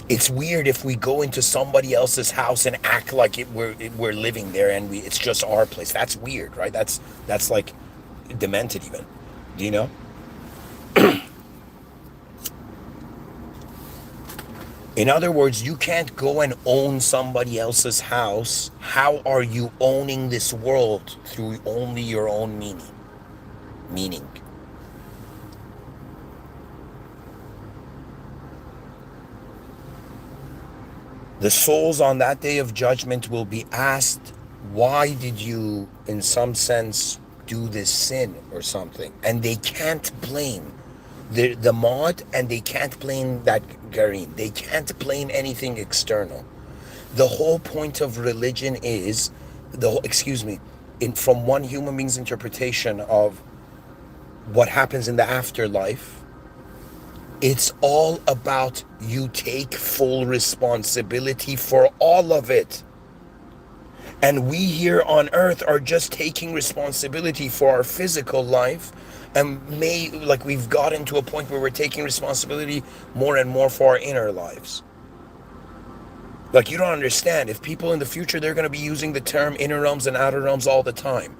It's weird if we go into somebody else's house and act like we're living there, and it's just our place. That's weird, right? That's like demented even. Do you know? In other words, you can't go and own somebody else's house. How are you owning this world? Through only your own meaning. The souls on that day of judgment will be asked, why did you, in some sense, do this sin or something? And they can't blame the mod, and they can't blame that Gareen. They can't blame anything external. The whole point of religion is excuse me, from one human being's interpretation of what happens in the afterlife, it's all about you take full responsibility for all of it. And we here on earth are just taking responsibility for our physical life, and we've gotten to a point where we're taking responsibility more and more for our inner lives. Like, you don't understand. If people in the future, they're going to be using the term inner realms and outer realms all the time,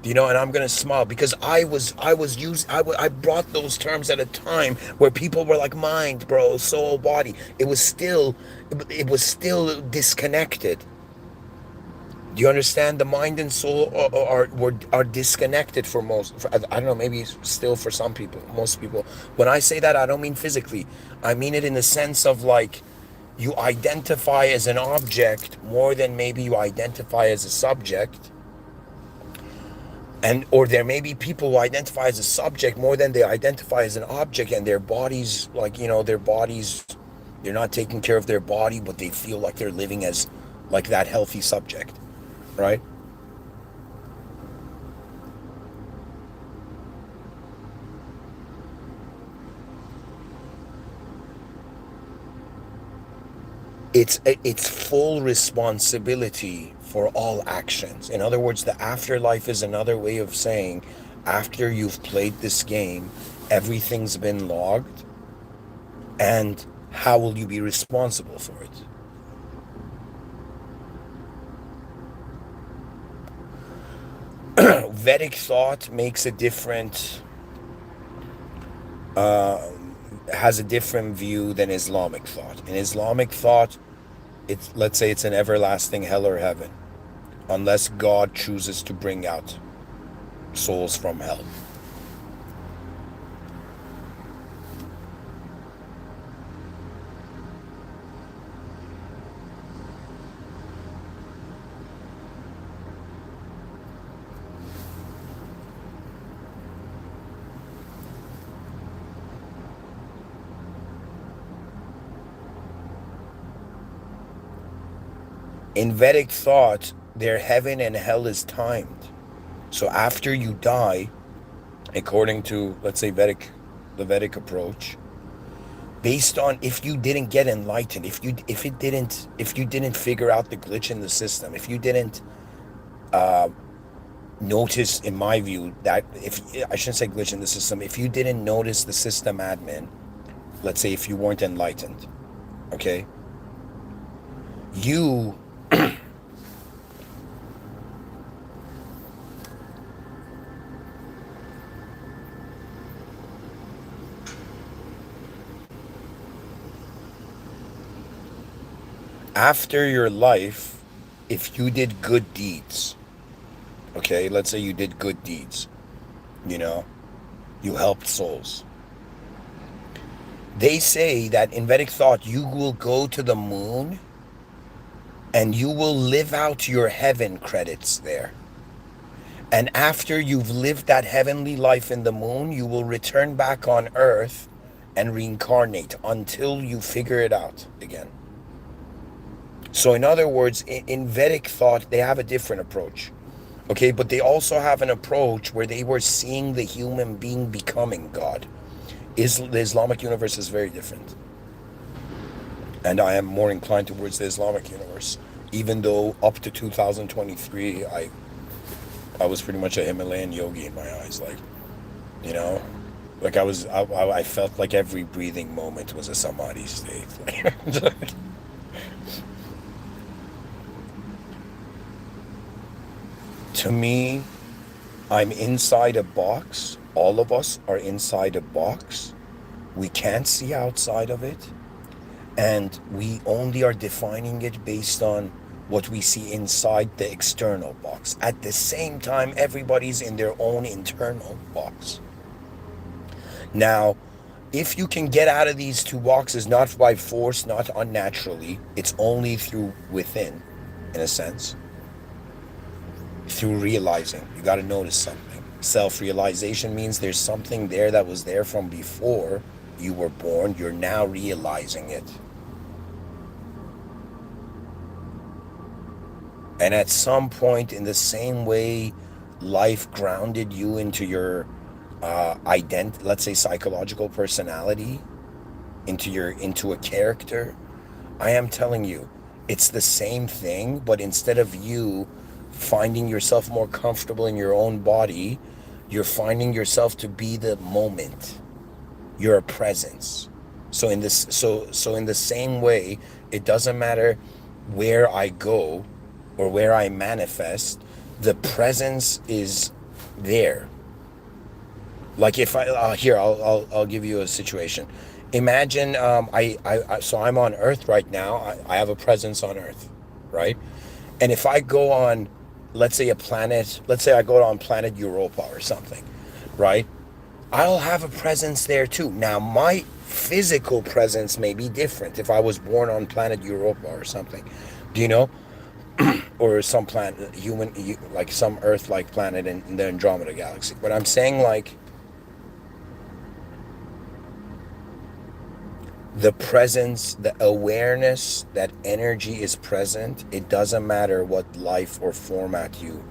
and I'm going to smile, because I brought those terms at a time where people were like, mind, bro, soul, body. It was still disconnected. Do you understand? The mind and soul are disconnected for most. I don't know, maybe still for some people, most people. When I say that, I don't mean physically. I mean it in the sense of, like, you identify as an object more than maybe you identify as a subject. Or there may be people who identify as a subject more than they identify as an object, and their bodies, they're not taking care of their body, but they feel like they're living as, like, that healthy subject, right? It's full responsibility for all actions. In other words, the afterlife is another way of saying, after you've played this game, everything's been logged, and how will you be responsible for it? Vedic thought makes a different has a different view than Islamic thought. In Islamic thought, let's say it's an everlasting hell or heaven, unless God chooses to bring out souls from hell. In Vedic thought, their heaven and hell is timed. So after you die, according to, let's say, the Vedic approach, based on if you didn't get enlightened, if you didn't figure out the glitch in the system, if you didn't notice, in my view, that, if I shouldn't say glitch in the system, if you didn't notice the system admin, let's say if you weren't enlightened, okay, you after your life, if you did good deeds, Okay, let's say you did good deeds, you know, you helped souls. They say that in Vedic thought, you will go to the moon and you will live out your heaven credits there. And after you've lived that heavenly life in the moon, you will return back on earth and reincarnate until you figure it out again. So, in other words, in Vedic thought, they have a different approach. Okay, but they also have an approach where they were seeing the human being becoming God. The Islamic universe is very different. And I am more inclined towards the Islamic universe. Even though up to 2023, I was pretty much a Himalayan yogi in my eyes. Like, you know, like I felt like every breathing moment was a samadhi state. To me, I'm inside a box. All of us are inside a box. We can't see outside of it. And we only are defining it based on what we see inside the external box. At the same time, everybody's in their own internal box. Now, if you can get out of these two boxes, not by force, not unnaturally, it's only through within, in a sense, through realizing. You got to notice something. Self-realization means there's something there that was there from before you were born. You're now realizing it. And at some point, in the same way life grounded you into your let's say psychological personality, into a character, I am telling you, it's the same thing, but instead of you finding yourself more comfortable in your own body, you're finding yourself to be the moment. You're a presence. So in the same way, it doesn't matter where I go or where I manifest, the presence is there. Like if I'll give you a situation. Imagine so I'm on Earth right now. I have a presence on Earth, right? And if I go on, let's say let's say I go on planet Europa or something, right? I'll have a presence there too. Now my physical presence may be different if I was born on planet Europa or something. Do you know? Or some planet, like some Earth-like planet in the Andromeda galaxy. But I'm saying, like, the presence, the awareness that energy is present, it doesn't matter what life or format you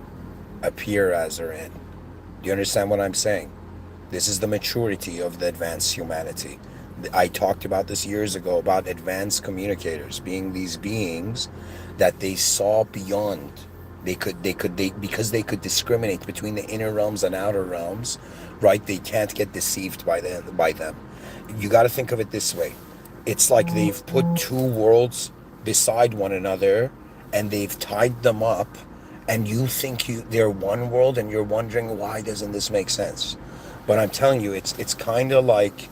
appear as or in. Do you understand what I'm saying? This is the maturity of the advanced humanity. I talked about this years ago about advanced communicators being these beings that they saw beyond. They because they could discriminate between the inner realms and outer realms, right? They can't get deceived by them. You got to think of it this way. It's like they've put two worlds beside one another and they've tied them up, and you think they're one world and you're wondering why doesn't this make sense? But I'm telling you, it's kind of like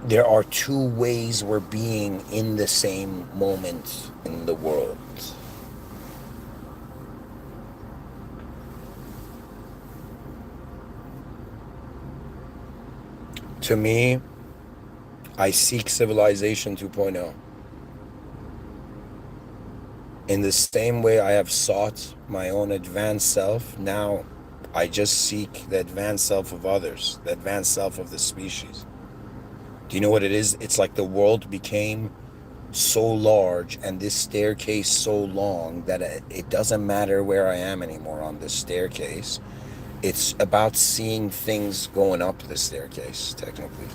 there are two ways we're being in the same moment in the world. To me, I seek civilization 2.0. In the same way I have sought my own advanced self, now I just seek the advanced self of others, the advanced self of the species. Do you know what it is? It's like the world became so large and this staircase so long that it doesn't matter where I am anymore on this staircase. It's about seeing things going up the staircase, technically.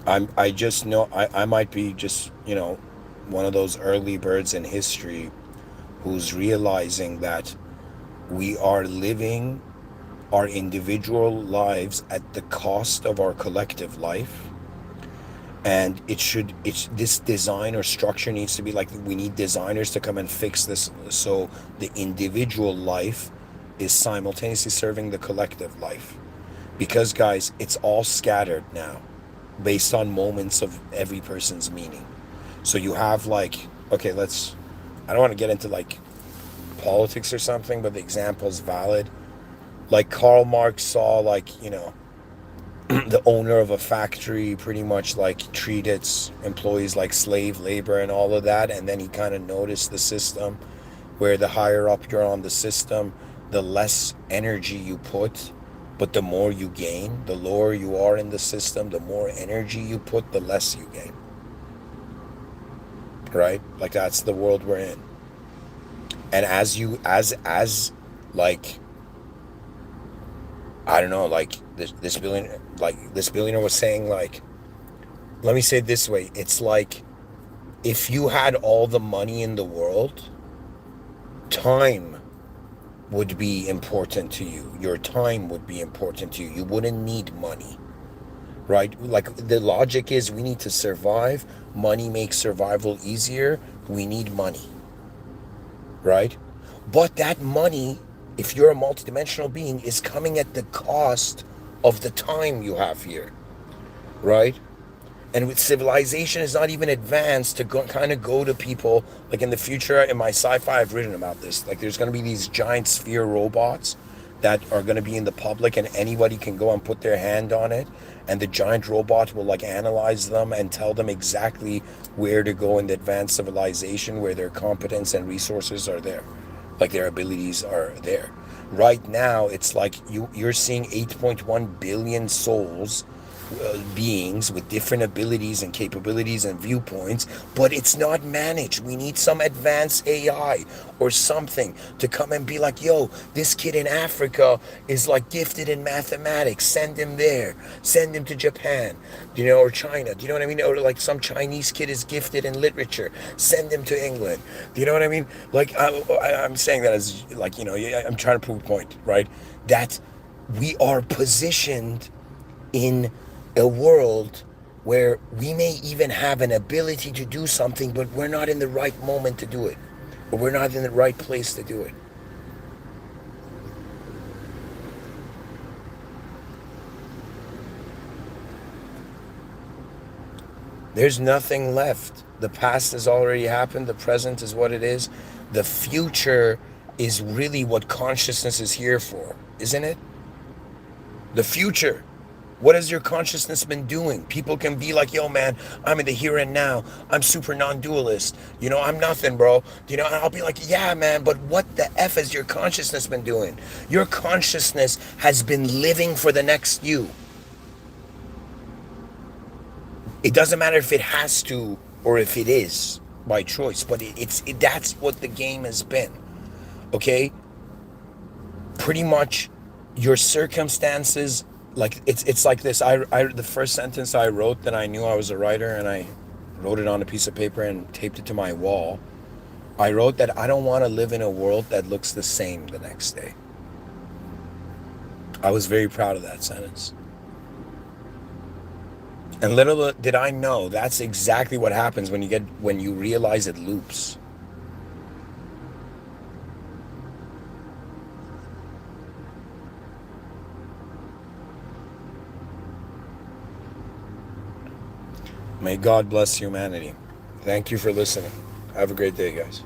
I just know I might be just, one of those early birds in history who's realizing that we are living our individual lives at the cost of our collective life. And it's this design or structure needs to be like, we need designers to come and fix this so the individual life is simultaneously serving the collective life. Because guys, it's all scattered now based on moments of every person's meaning. So you have, like, okay, let's I don't want to get into like politics or something, but the example is valid. Like Karl Marx saw, like, the owner of a factory pretty much like treat its employees like slave labor and all of that, and then he kind of noticed the system where the higher up you're on the system, the less energy you put, but the more you gain. The lower you are in the system, the more energy you put, the less you gain. Right? Like that's the world we're in. And as you as like, I don't know, like this billionaire was saying, like, let me say it this way, it's like if you had all the money in the world, time would be important to you. Your time would be important to you. You wouldn't need money, right? Like the logic is we need to survive. Money makes survival easier. We need money, right? But that money, if you're a multidimensional being, is coming at the cost of the time you have here, right? And with civilization is not even advanced to go, kind of go to people, like in the future, in my sci-fi I've written about this, like there's going to be these giant sphere robots that are going to be in the public, and anybody can go and put their hand on it, and the giant robot will like analyze them and tell them exactly where to go in the advanced civilization, where their competence and resources are there, like their abilities are there. Right now it's like you're seeing 8.1 billion souls, beings with different abilities and capabilities and viewpoints, but it's not managed. We need some advanced AI or something to come and be like, yo, this kid in Africa is like gifted in mathematics, send him there, send him to Japan, or China, do you know what I mean? Or like some Chinese kid is gifted in literature, send him to England, do you know what I mean? Like I'm saying that as like, I'm trying to prove a point, right? That we are positioned in a world where we may even have an ability to do something, but we're not in the right moment to do it, or we're not in the right place to do it. There's nothing left. The past has already happened. The present is what it is. The future is really what consciousness is here for, isn't it? The future. What has your consciousness been doing? People can be like, yo, man, I'm in the here and now. I'm super non-dualist. I'm nothing, bro. And I'll be like, yeah, man, but what the F has your consciousness been doing? Your consciousness has been living for the next you. It doesn't matter if it has to or if it is by choice, but that's what the game has been. Okay? Pretty much your circumstances, like it's like this. I the first sentence I wrote, that I knew I was a writer, and I wrote it on a piece of paper and taped it to my wall. I wrote that I don't want to live in a world that looks the same the next day. I was very proud of that sentence. And little did I know that's exactly what happens when you realize it loops. May God bless humanity. Thank you for listening. Have a great day, guys.